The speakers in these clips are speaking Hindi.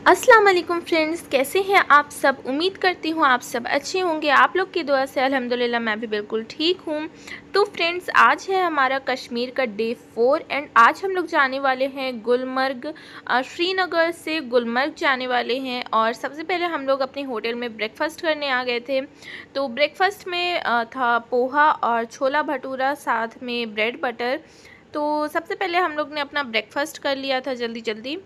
अस्सलाम वालेकुम फ्रेंड्स, कैसे हैं आप सब। उम्मीद करती हूँ आप सब अच्छे होंगे। आप लोग की दुआ से अल्हम्दुलिल्लाह मैं भी बिल्कुल ठीक हूँ। तो फ्रेंड्स, आज है हमारा कश्मीर का डे 4 एंड आज हम लोग जाने वाले हैं गुलमर्ग। श्रीनगर से गुलमर्ग जाने वाले हैं और सबसे पहले हम लोग अपने होटल में ब्रेकफास्ट करने आ गए थे। तो ब्रेकफास्ट में था पोहा और छोला भटूरा, साथ में ब्रेड बटर। तो सबसे पहले हम लोग ने अपना ब्रेकफास्ट कर लिया था जल्दी जल्दी।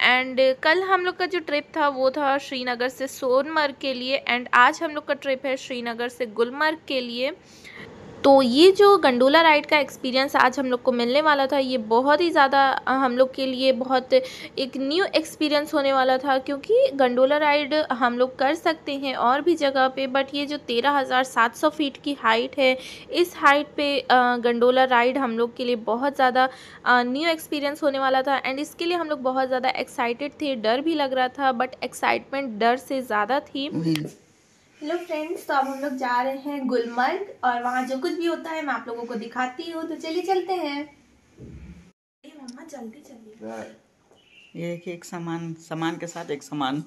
एंड कल हम लोग का जो ट्रिप था वो था श्रीनगर से सोनमर्ग के लिए एंड आज हम लोग का ट्रिप है श्रीनगर से गुलमर्ग के लिए। तो ये जो गंडोला राइड का एक्सपीरियंस आज हम लोग को मिलने वाला था, ये बहुत ही ज़्यादा हम लोग के लिए बहुत एक न्यू एक्सपीरियंस होने वाला था, क्योंकि गंडोला राइड हम लोग कर सकते हैं और भी जगह पे, बट ये जो 13,700 फीट की हाइट है, इस हाइट पे गंडोला राइड हम लोग के लिए बहुत ज़्यादा न्यू एक्सपीरियंस होने वाला था। एंड इसके लिए हम लोग बहुत ज़्यादा एक्साइटेड थे, डर भी लग रहा था, बट एक्साइटमेंट डर से ज़्यादा थी। हेलो फ्रेंड्स, तो अब हम लोग जा रहे हैं गुलमर्ग और वहाँ जो कुछ भी होता है मैं आप लोगों को दिखाती हूँ। तो चलिए चलते हैं। मम्मा जल्दी चलिए। ये एक सामान के साथ एक सामान।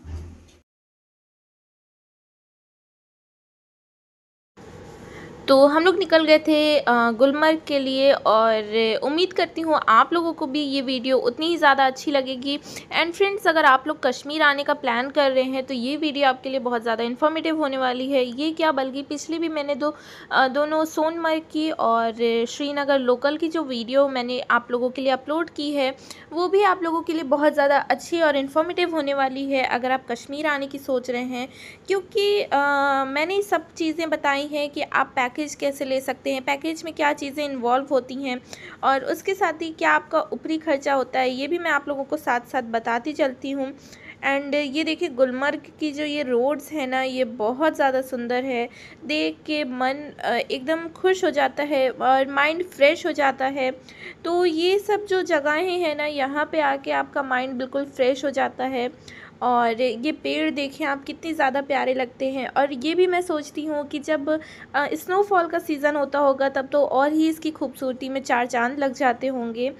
तो हम लोग निकल गए थे गुलमर्ग के लिए और उम्मीद करती हूँ आप लोगों को भी ये वीडियो उतनी ही ज़्यादा अच्छी लगेगी। एंड फ्रेंड्स, अगर आप लोग कश्मीर आने का प्लान कर रहे हैं तो ये वीडियो आपके लिए बहुत ज़्यादा इन्फॉर्मेटिव होने वाली है। ये क्या, बल्कि पिछली भी मैंने दोनों सोनमर्ग की और श्रीनगर लोकल की जो वीडियो मैंने आप लोगों के लिए अपलोड की है, वो भी आप लोगों के लिए बहुत ज़्यादा अच्छी और इन्फॉर्मेटिव होने वाली है अगर आप कश्मीर आने की सोच रहे हैं। क्योंकि मैंने सब चीज़ें बताई हैं कि आप पैकेज कैसे ले सकते हैं, पैकेज में क्या चीज़ें इन्वॉल्व होती हैं और उसके साथ ही क्या आपका ऊपरी खर्चा होता है, ये भी मैं आप लोगों को साथ साथ बताती चलती हूँ। एंड ये देखिए, गुलमर्ग की जो ये रोड्स है ना, ये बहुत ज़्यादा सुंदर है। देख के मन एकदम खुश हो जाता है और माइंड फ्रेश हो जाता है। तो ये सब जो जगहें हैं ना, यहाँ पे आके आपका माइंड बिल्कुल फ्रेश हो जाता है। और ये पेड़ देखें आप, कितने ज़्यादा प्यारे लगते हैं। और ये भी मैं सोचती हूँ कि जब स्नोफॉल का सीज़न होता होगा तब तो और ही इसकी खूबसूरती में चार चांद लग जाते होंगे।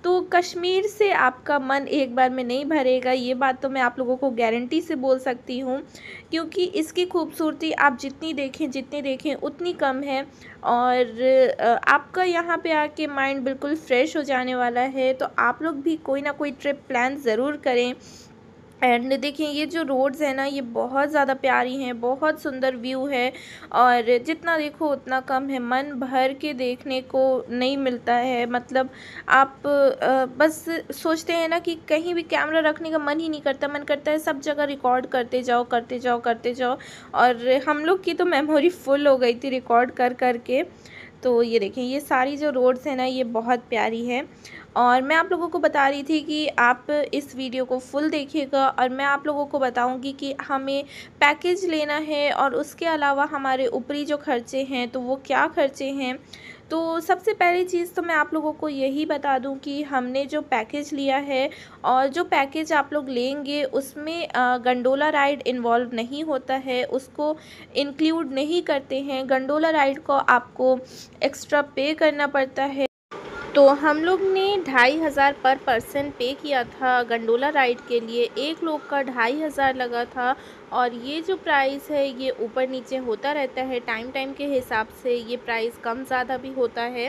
तो कश्मीर से आपका मन एक बार में नहीं भरेगा, ये बात तो मैं आप लोगों को गारंटी से बोल सकती हूँ, क्योंकि इसकी खूबसूरती आप जितनी देखें उतनी कम है। और आपका यहाँ पे आके माइंड बिल्कुल फ्रेश हो जाने वाला है। तो आप लोग भी कोई ना कोई ट्रिप प्लान ज़रूर करें। एंड देखिए, ये जो रोड्स है ना, ये बहुत ज़्यादा प्यारी हैं, बहुत सुंदर व्यू है और जितना देखो उतना कम है। मन भर के देखने को नहीं मिलता है। मतलब आप बस सोचते हैं ना कि कहीं भी कैमरा रखने का मन ही नहीं करता, मन करता है सब जगह रिकॉर्ड करते जाओ करते जाओ करते जाओ। और हम लोग की तो मेमोरी फुल हो गई थी रिकॉर्ड कर कर के। तो ये देखें, ये सारी जो रोड्स हैं ना, ये बहुत प्यारी है। और मैं आप लोगों को बता रही थी कि आप इस वीडियो को फुल देखिएगा और मैं आप लोगों को बताऊंगी कि हमें पैकेज लेना है और उसके अलावा हमारे ऊपरी जो खर्चे हैं तो वो क्या खर्चे हैं। तो सबसे पहली चीज़ तो मैं आप लोगों को यही बता दूं कि हमने जो पैकेज लिया है और जो पैकेज आप लोग लेंगे उसमें गंडोला राइड इन्वॉल्व नहीं होता है, उसको इंक्लूड नहीं करते हैं। गंडोला राइड को आपको एक्स्ट्रा पे करना पड़ता है। तो हम लोग ने 2,500 पर पर्सन पे किया था गंडोला राइड के लिए। एक लोग का 2,500 लगा था। और ये जो प्राइस है ये ऊपर नीचे होता रहता है, टाइम टाइम के हिसाब से ये प्राइस कम ज़्यादा भी होता है।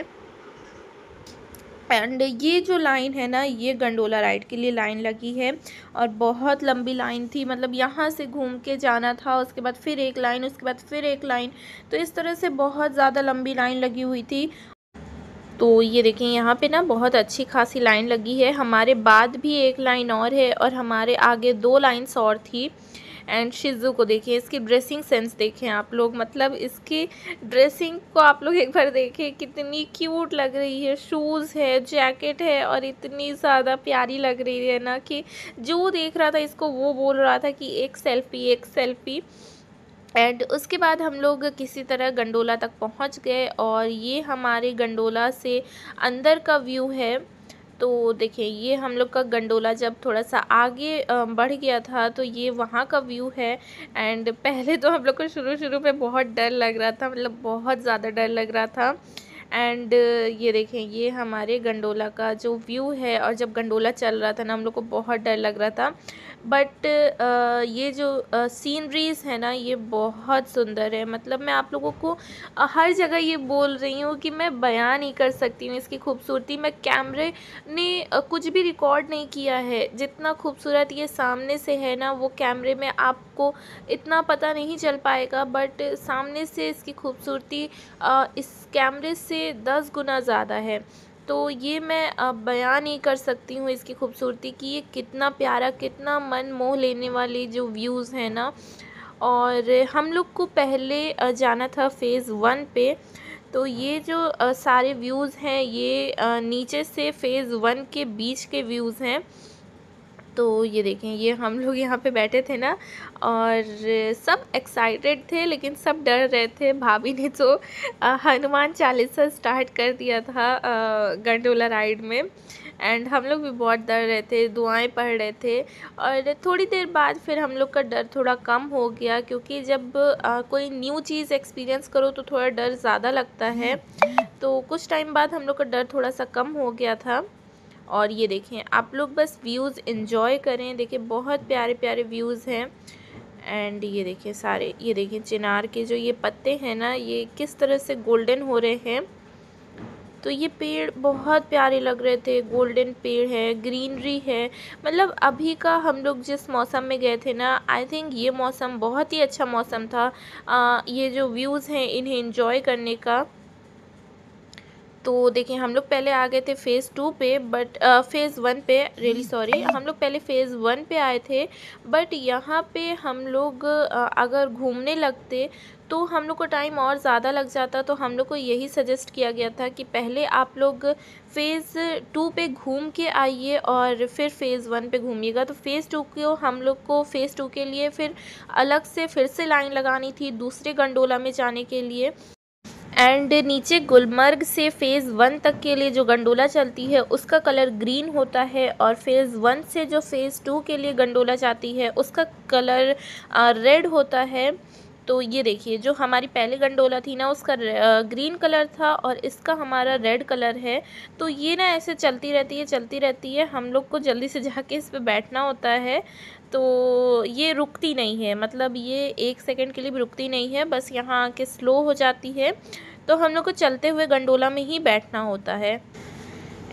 एंड ये जो लाइन है ना, ये गंडोला राइड के लिए लाइन लगी है और बहुत लंबी लाइन थी। मतलब यहाँ से घूम के जाना था, उसके बाद फिर एक लाइन, उसके बाद फिर एक लाइन, तो इस तरह से बहुत ज़्यादा लंबी लाइन लगी हुई थी। तो ये देखें, यहाँ पे ना बहुत अच्छी खासी लाइन लगी है। हमारे बाद भी एक लाइन और है और हमारे आगे 2 लाइन्स और थी। एंड शिज़ू को देखिए, इसकी ड्रेसिंग सेंस देखें आप लोग। मतलब इसकी ड्रेसिंग को आप लोग एक बार देखें, कितनी क्यूट लग रही है। शूज़ है, जैकेट है और इतनी ज़्यादा प्यारी लग रही है ना कि जो देख रहा था इसको वो बोल रहा था कि एक सेल्फ़ी एक सेल्फ़ी। एंड उसके बाद हम लोग किसी तरह गंडोला तक पहुंच गए और ये हमारे गंडोला से अंदर का व्यू है। तो देखिए, ये हम लोग का गंडोला जब थोड़ा सा आगे बढ़ गया था तो ये वहाँ का व्यू है। एंड पहले तो हम लोग को शुरू शुरू में बहुत डर लग रहा था, मतलब बहुत ज़्यादा डर लग रहा था। एंड ये देखें, ये हमारे गंडोला का जो व्यू है। और जब गंडोला चल रहा था ना, हम लोग को बहुत डर लग रहा था, बट ये जो सीनरीज़ है ना, ये बहुत सुंदर है। मतलब मैं आप लोगों को हर जगह ये बोल रही हूँ कि मैं बयान नहीं कर सकती हूँ इसकी खूबसूरती। मैं कैमरे ने कुछ भी रिकॉर्ड नहीं किया है। जितना खूबसूरत ये सामने से है ना, वो कैमरे में आपको इतना पता नहीं चल पाएगा, बट सामने से इसकी खूबसूरती इस कैमरे से 10 गुना ज़्यादा है। तो ये मैं बयान नहीं कर सकती हूँ इसकी खूबसूरती की। ये कितना प्यारा, कितना मन मोह लेने वाले जो व्यूज़ हैं ना। और हम लोग को पहले जाना था फ़ेज़ 1 पे। तो ये जो सारे व्यूज़ हैं, ये नीचे से फ़ेज़ 1 के बीच के व्यूज़ हैं। तो ये देखें, ये हम लोग यहाँ पे बैठे थे ना, और सब एक्साइटेड थे लेकिन सब डर रहे थे। भाभी ने तो हनुमान चालीसा स्टार्ट कर दिया था गंडोला राइड में। एंड हम लोग भी बहुत डर रहे थे, दुआएं पढ़ रहे थे। और थोड़ी देर बाद फिर हम लोग का डर थोड़ा कम हो गया, क्योंकि जब कोई न्यू चीज़ एक्सपीरियंस करो तो थोड़ा डर ज़्यादा लगता है। तो कुछ टाइम बाद हम लोग का डर थोड़ा सा कम हो गया था। और ये देखें, आप लोग बस व्यूज़ एंजॉय करें। देखिए, बहुत प्यारे प्यारे व्यूज़ हैं। एंड ये देखिए सारे, ये देखिए चिनार के जो ये पत्ते हैं ना, ये किस तरह से गोल्डन हो रहे हैं। तो ये पेड़ बहुत प्यारे लग रहे थे। गोल्डन पेड़ है, ग्रीनरी है। मतलब अभी का हम लोग जिस मौसम में गए थे ना, आई थिंक ये मौसम बहुत ही अच्छा मौसम था ये जो व्यूज़ हैं इन्हें एंजॉय करने का। तो देखिए, हम लोग पहले आ गए थे फ़ेज़ 2 पे, बट फ़ेज़ 1 पे, रियली सॉरी, हम लोग पहले फ़ेज़ 1 पे आए थे। बट यहाँ पे हम लोग अगर घूमने लगते तो हम लोग को टाइम और ज़्यादा लग जाता। तो हम लोग को यही सजेस्ट किया गया था कि पहले आप लोग फ़ेज़ 2 पे घूम के आइए और फिर फ़ेज़ 1 पे घूमिएगा। तो फ़ेज़ 2 को हम लोग को फ़ेज़ 2 के लिए फिर अलग से फिर से लाइन लगानी थी दूसरे गंडोला में जाने के लिए। एंड नीचे गुलमर्ग से फ़ेज़ 1 तक के लिए जो गंडोला चलती है उसका कलर ग्रीन होता है, और फ़ेज़ 1 से जो फ़ेज़ 2 के लिए गंडोला जाती है उसका कलर रेड होता है। तो ये देखिए, जो हमारी पहले गंडोला थी ना, उसका ग्रीन कलर था और इसका हमारा रेड कलर है। तो ये ना ऐसे चलती रहती है, चलती रहती है। हम लोग को जल्दी से जाके इस पे बैठना होता है। तो ये रुकती नहीं है, मतलब ये 1 सेकंड के लिए भी रुकती नहीं है, बस यहाँ आके स्लो हो जाती है। तो हम लोग को चलते हुए गंडोला में ही बैठना होता है।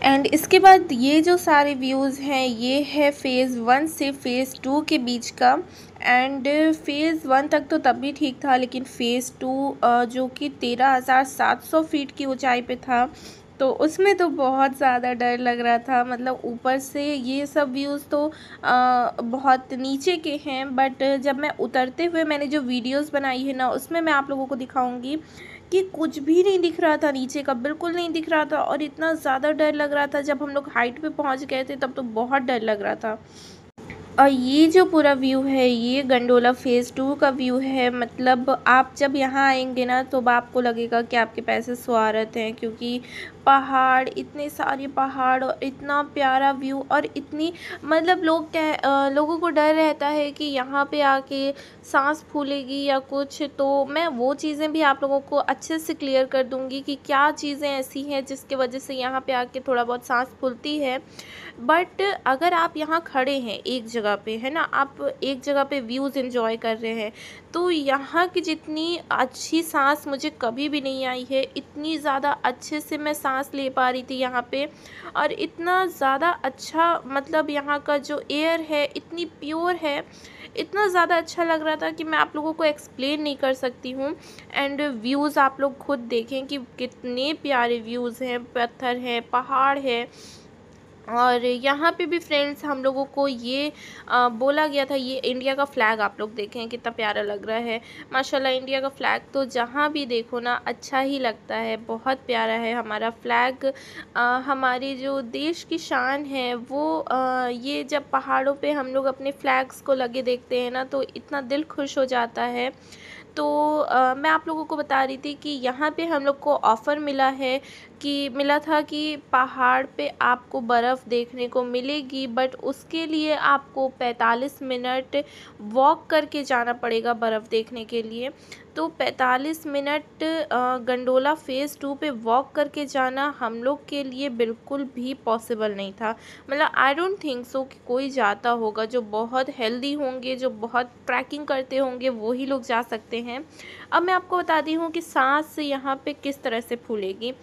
एंड इसके बाद ये जो सारे व्यूज़ हैं, ये है फ़ेज़ 1 से फ़ेज़ 2 के बीच का। एंड फ़ेज़ 1 तक तो तब भी ठीक था, लेकिन फ़ेज़ 2 जो कि 13,700 फीट की ऊंचाई पे था, तो उसमें तो बहुत ज़्यादा डर लग रहा था। मतलब ऊपर से ये सब व्यूज़ तो बहुत नीचे के हैं, बट जब मैं उतरते हुए मैंने जो वीडियोस बनाई है ना, उसमें मैं आप लोगों को दिखाऊंगी कि कुछ भी नहीं दिख रहा था, नीचे का बिल्कुल नहीं दिख रहा था। और इतना ज़्यादा डर लग रहा था। जब हम लोग हाइट पे पहुंच गए थे तब तो बहुत डर लग रहा था। और ये जो पूरा व्यू है, ये गंडोला फ़ेज़ 2 का व्यू है। मतलब आप जब यहाँ आएंगे ना, तो आपको लगेगा कि आपके पैसे स्वार्थ हैं, क्योंकि पहाड़, इतने सारे पहाड़ और इतना प्यारा व्यू। और इतनी, मतलब लोगों को डर रहता है कि यहाँ पे आके सांस फूलेगी या कुछ। तो मैं वो चीज़ें भी आप लोगों को अच्छे से क्लियर कर दूँगी कि क्या चीज़ें ऐसी हैं जिसकी वजह से यहाँ पे आके थोड़ा बहुत सांस फूलती है। बट अगर आप यहाँ खड़े हैं एक जगह पे, है ना, आप एक जगह पे व्यूज़ एंजॉय कर रहे हैं, तो यहाँ की जितनी अच्छी सांस मुझे कभी भी नहीं आई है। इतनी ज़्यादा अच्छे से मैं सांस ले पा रही थी यहाँ पे, और इतना ज़्यादा अच्छा, मतलब यहाँ का जो एयर है इतनी प्योर है, इतना ज़्यादा अच्छा लग रहा था कि मैं आप लोगों को एक्सप्लेन नहीं कर सकती हूँ। एंड व्यूज़ आप लोग खुद देखें कि कितने प्यारे व्यूज़ हैं, पत्थर हैं, पहाड़ है। और यहाँ पे भी फ्रेंड्स हम लोगों को ये बोला गया था, ये इंडिया का फ़्लैग आप लोग देखें कितना प्यारा लग रहा है। माशाल्लाह, इंडिया का फ़्लैग तो जहाँ भी देखो ना अच्छा ही लगता है, बहुत प्यारा है हमारा फ़्लैग। हमारी जो देश की शान है वो ये जब पहाड़ों पे हम लोग अपने फ़्लैग्स को लगे देखते हैं ना, तो इतना दिल खुश हो जाता है। तो मैं आप लोगों को बता रही थी कि यहाँ पे हम लोग को ऑफ़र मिला है कि मिला था कि पहाड़ पे आपको बर्फ़ देखने को मिलेगी, बट उसके लिए आपको 45 मिनट वॉक करके जाना पड़ेगा बर्फ़ देखने के लिए। तो 45 मिनट गंडोला फ़ेज़ 2 पे वॉक करके जाना हम लोग के लिए बिल्कुल भी पॉसिबल नहीं था। मतलब आई डोंट थिंक सो कि कोई जाता होगा, जो बहुत हेल्दी होंगे, जो बहुत ट्रैकिंग करते होंगे, वो ही लोग जा सकते हैं। अब मैं आपको बताती हूँ कि साँस यहाँ पे किस तरह से फूलेगी।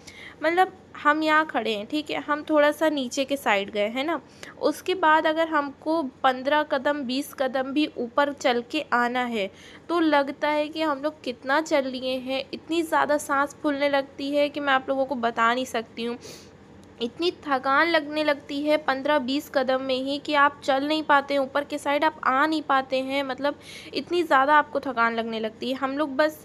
मतलब हम यहाँ खड़े हैं, ठीक है, हम थोड़ा-सा नीचे के साइड गए, है ना? उसके बाद अगर हमको 15 कदम 20 कदम भी ऊपर चल के आना है, तो लगता है कि हम लोग कितना चल लिए हैं। इतनी ज़्यादा साँस फूलने लगती है कि मैं आप लोगों को बता नहीं सकती हूँ। इतनी थकान लगने लगती है 15-20 कदम में ही कि आप चल नहीं पाते हैं, ऊपर के साइड आप आ नहीं पाते हैं। मतलब इतनी ज़्यादा आपको थकान लगने लगती है। हम लोग बस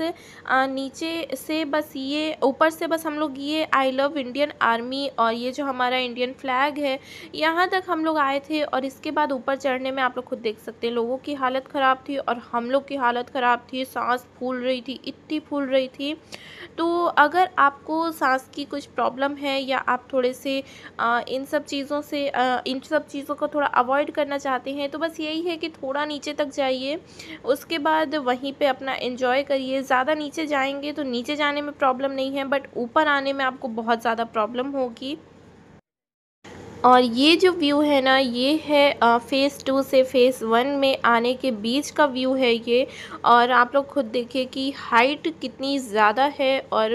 नीचे से बस ये, ऊपर से बस हम लोग ये आई लव इंडियन आर्मी और ये जो हमारा इंडियन फ्लैग है, यहाँ तक हम लोग आए थे। और इसके बाद ऊपर चढ़ने में आप लोग खुद देख सकते हैं, लोगों की हालत ख़राब थी और हम लोग की हालत ख़राब थी। साँस फूल रही थी, इतनी फूल रही थी। तो अगर आपको सांस की कुछ प्रॉब्लम है या आप थोड़े से इन सब चीज़ों को थोड़ा अवॉइड करना चाहते हैं, तो बस यही है कि थोड़ा नीचे तक जाइए, उसके बाद वहीं पे अपना एंजॉय करिए। ज़्यादा नीचे जाएंगे तो नीचे जाने में प्रॉब्लम नहीं है, बट ऊपर आने में आपको बहुत ज़्यादा प्रॉब्लम होगी। और ये जो व्यू है ना, ये है फ़ेज़ 2 से फ़ेज़ 1 में आने के बीच का व्यू है ये। और आप लोग खुद देखिए कि हाइट कितनी ज़्यादा है और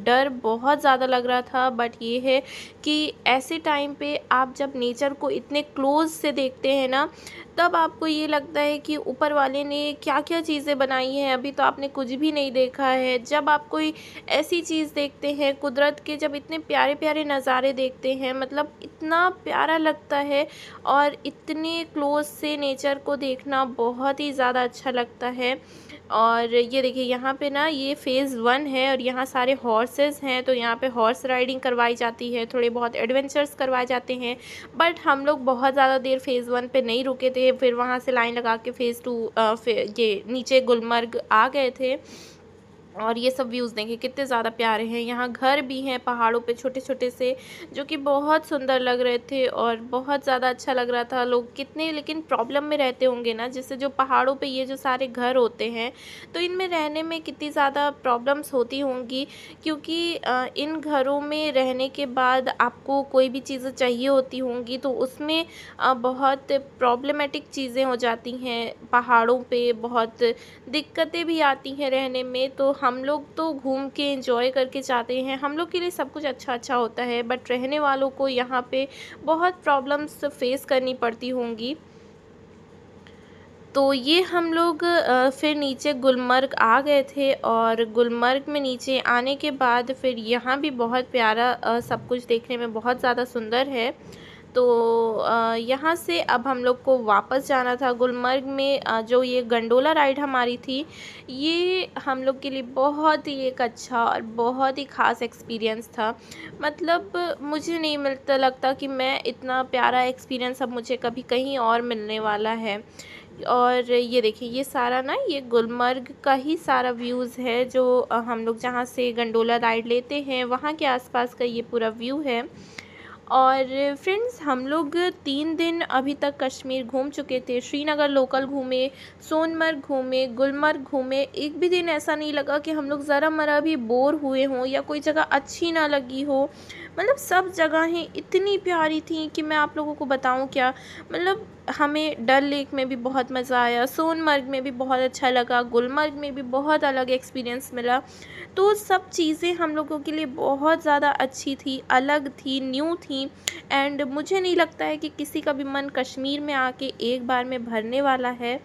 डर बहुत ज़्यादा लग रहा था। बट ये है कि ऐसे टाइम पे आप जब नेचर को इतने क्लोज़ से देखते हैं ना, तब आपको ये लगता है कि ऊपर वाले ने क्या-क्या चीज़ें बनाई हैं, अभी तो आपने कुछ भी नहीं देखा है। जब आप कोई ऐसी चीज़ देखते हैं, कुदरत के जब इतने प्यारे-प्यारे नज़ारे देखते हैं, मतलब इतना प्यारा लगता है। और इतने क्लोज़ से नेचर को देखना बहुत ही ज़्यादा अच्छा लगता है। और ये देखिए यहाँ पे ना, ये फ़ेज़ 1 है और यहाँ सारे हॉर्सेस हैं, तो यहाँ पे हॉर्स राइडिंग करवाई जाती है, थोड़े बहुत एडवेंचर्स करवाए जाते हैं। बट हम लोग बहुत ज़्यादा देर फ़ेज़ 1 पे नहीं रुके थे, फिर वहाँ से लाइन लगा के फ़ेज़ 2 ये नीचे गुलमर्ग आ गए थे। और ये सब व्यूज़ देखिए कितने ज़्यादा प्यारे हैं। यहाँ घर भी हैं पहाड़ों पे छोटे-छोटे से, जो कि बहुत सुंदर लग रहे थे और बहुत ज़्यादा अच्छा लग रहा था। लोग कितने लेकिन प्रॉब्लम में रहते होंगे ना, जैसे जो पहाड़ों पे ये जो सारे घर होते हैं, तो इनमें रहने में कितनी ज़्यादा प्रॉब्लम्स होती होंगी। क्योंकि इन घरों में रहने के बाद आपको कोई भी चीज़ें चाहिए होती होंगी, तो उसमें बहुत प्रॉब्लमेटिक चीज़ें हो जाती हैं। पहाड़ों पे बहुत दिक्कतें भी आती हैं रहने में। तो हम लोग तो घूम के एंजॉय करके जाते हैं, हम लोग के लिए सब कुछ अच्छा-अच्छा होता है, बट रहने वालों को यहाँ पे बहुत प्रॉब्लम्स फेस करनी पड़ती होंगी। तो ये हम लोग फिर नीचे गुलमर्ग आ गए थे और गुलमर्ग में नीचे आने के बाद फिर यहाँ भी बहुत प्यारा सब कुछ देखने में बहुत ज़्यादा सुंदर है। तो यहाँ से अब हम लोग को वापस जाना था गुलमर्ग में। जो ये गंडोला राइड हमारी थी, ये हम लोग के लिए बहुत ही एक अच्छा और बहुत ही ख़ास एक्सपीरियंस था। मतलब मुझे नहीं मिलता लगता कि मैं इतना प्यारा एक्सपीरियंस अब मुझे कभी कहीं और मिलने वाला है। और ये देखिए, ये सारा ना, ये गुलमर्ग का ही सारा व्यूज़ है, जो हम लोग जहाँ से गंडोला राइड लेते हैं वहाँ के आसपास का ये पूरा व्यू है। और फ्रेंड्स, हम लोग 3 दिन अभी तक कश्मीर घूम चुके थे। श्रीनगर लोकल घूमे, सोनमर्ग घूमे, गुलमर्ग घूमे। एक भी दिन ऐसा नहीं लगा कि हम लोग ज़रा-मरा भी बोर हुए हों या कोई जगह अच्छी ना लगी हो। मतलब सब जगहें इतनी प्यारी थीं कि मैं आप लोगों को बताऊँ क्या। मतलब हमें डल लेक में भी बहुत मज़ा आया, सोनमर्ग में भी बहुत अच्छा लगा, गुलमर्ग में भी बहुत अलग एक्सपीरियंस मिला। तो सब चीज़ें हम लोगों के लिए बहुत ज़्यादा अच्छी थी, अलग थी, न्यू थी। एंड मुझे नहीं लगता है कि किसी का भी मन कश्मीर में आके एक बार में भरने वाला है।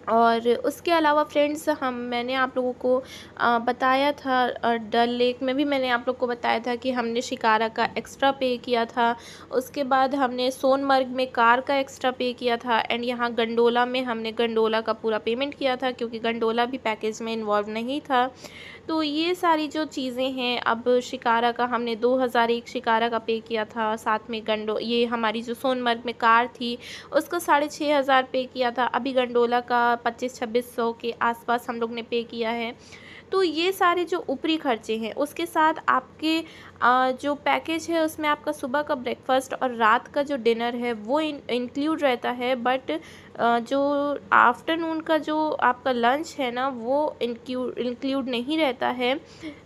और उसके अलावा फ्रेंड्स, मैंने आप लोगों को बताया था, डल लेक में भी मैंने आप लोग को बताया था कि हमने शिकारा का एक्स्ट्रा पे किया था। उसके बाद हमने सोनमर्ग में कार का एक्स्ट्रा पे किया था। एंड यहाँ गंडोला में हमने गंडोला का पूरा पेमेंट किया था, क्योंकि गंडोला भी पैकेज में इन्वॉल्व नहीं था। तो ये सारी जो चीज़ें हैं, अब शिकारा का हमने 2001 शिकारा का पे किया था, साथ में ये हमारी जो सोनमर्ग में कार थी उसका 6500 पे किया था। अभी गंडोला का 2500-2600 के आसपास हम लोग ने पे किया है। तो ये सारे जो ऊपरी खर्चे हैं उसके साथ आपके जो पैकेज है उसमें आपका सुबह का ब्रेकफास्ट और रात का जो डिनर है वो इंक्लूड रहता है, बट जो आफ्टरनून का जो आपका लंच है ना वो इंक्लूड नहीं रहता है।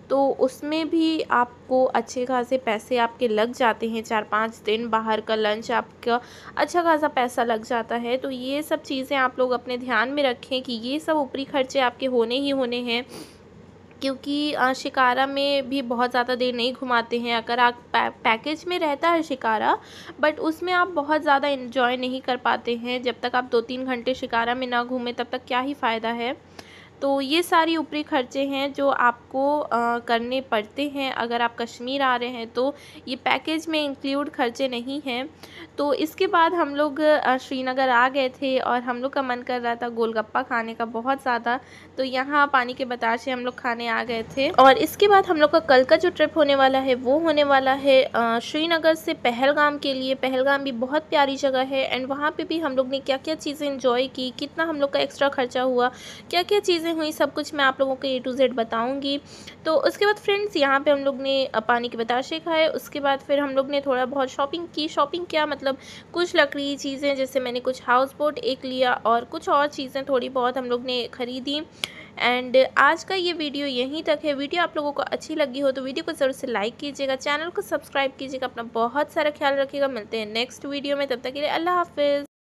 तो उसमें भी आपको अच्छे खासे पैसे आपके लग जाते हैं। 4-5 दिन बाहर का लंच आपका अच्छा खासा पैसा लग जाता है। तो ये सब चीज़ें आप लोग अपने ध्यान में रखें कि ये सब ऊपरी खर्चे आपके होने ही होने हैं, क्योंकि शिकारा में भी बहुत ज़्यादा देर नहीं घुमाते हैं। अगर आप पैकेज में रहता है शिकारा, बट उसमें आप बहुत ज़्यादा इन्जॉय नहीं कर पाते हैं। जब तक आप 2-3 घंटे शिकारा में ना घूमें तब तक क्या ही फ़ायदा है। तो ये सारी ऊपरी खर्चे हैं जो आपको करने पड़ते हैं अगर आप कश्मीर आ रहे हैं, तो ये पैकेज में इंक्लूड खर्चे नहीं हैं। तो इसके बाद हम लोग श्रीनगर आ गए थे और हम लोग का मन कर रहा था गोलगप्पा खाने का बहुत ज़्यादा। तो यहाँ पानी के बताशे हम लोग खाने आ गए थे। और इसके बाद हम लोग का कल का जो ट्रिप होने वाला है वो होने वाला है श्रीनगर से पहलगाम के लिए। पहलगाम भी बहुत प्यारी जगह है एंड वहाँ पे भी हम लोग ने क्या क्या चीज़ें इंजॉय की, कितना हम लोग का एक्स्ट्रा खर्चा हुआ, क्या क्या चीज़ें हुई, सब कुछ मैं आप लोगों को A to Z बताऊंगी। तो उसके बाद फ्रेंड्स यहाँ पे हम लोग ने पानी के बताशे खाए। उसके बाद फिर हम लोग ने थोड़ा बहुत शॉपिंग की। शॉपिंग क्या मतलब कुछ लकड़ी चीज़ें, जैसे मैंने कुछ हाउस बोट एक लिया और कुछ और चीज़ें थोड़ी बहुत हम लोग ने ख़रीदी। एंड आज का ये वीडियो यहीं तक है। वीडियो आप लोगों को अच्छी लगी हो तो वीडियो को ज़रूर से लाइक कीजिएगा, चैनल को सब्सक्राइब कीजिएगा, अपना बहुत सारा ख्याल रखिएगा। मिलते हैं नेक्स्ट वीडियो में, तब तक के लिए अल्लाह हाफिज़।